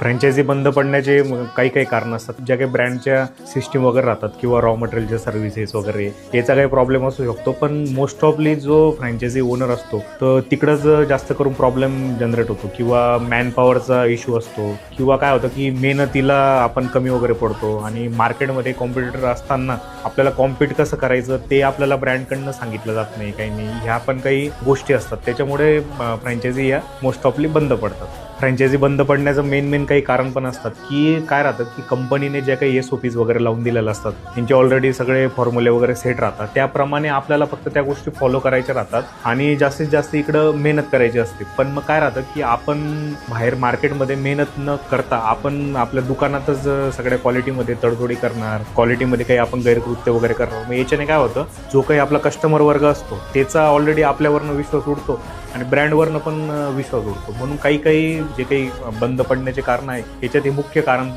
Franchise बंद पडण्याचे काही काही कारणं असतात. ज्या काही ब्रँडच्या सिस्टीम वगैरे राहतात किंवा रॉ मटेरियलच्या सर्व्हिसेस वगैरे याचा काही प्रॉब्लेम असू शकतो. पण मोस्ट ऑफली जो फ्रँचायझी ओनर असतो तर तिकडंच जास्त करून प्रॉब्लेम जनरेट होतो किंवा मॅनपॉवरचा इश्यू असतो किंवा काय होतं की मेहनतीला आपण कमी वगैरे पडतो आणि मार्केटमध्ये कॉम्पिटिटर असताना आपल्याला कॉम्पीट कसं करायचं ते आपल्याला ब्रँडकडनं सांगितलं जात नाही, काही नाही. ह्या पण काही गोष्टी असतात. त्याच्यामुळे फ्रँचायझी या मोस्ट ऑफली बंद पडतात. फ्रँचायझी बंद पडण्याचं मेन काही कारण पण असतात की काय राहतं की कंपनीने ज्या काही SOPs वगैरे लावून दिलेले असतात त्यांचे ऑलरेडी सगळे फॉर्म्युले वगैरे सेट राहतात. त्याप्रमाणे आपल्याला फक्त त्या गोष्टी फॉलो करायच्या राहतात आणि जास्तीत जास्त इकडं मेहनत करायची असते. पण मग काय राहतं की आपण बाहेर मार्केटमध्ये मेहनत न करता आपण आपल्या दुकानातच सगळ्या क्वालिटीमध्ये तडजोडी करणार, क्वालिटीमध्ये काही आपण गैरकृत्य वगैरे करणार. मग याच्याने काय होतं, जो काही आपला कस्टमर वर्ग असतो त्याचा ऑलरेडी आपल्यावरनं विश्वास उडतो आणि ब्रँडवरनं पण विश्वास उडतो. म्हणून काही जे काही बंद पडण्याचे कारण आहे याच्यात हे मुख्य कारण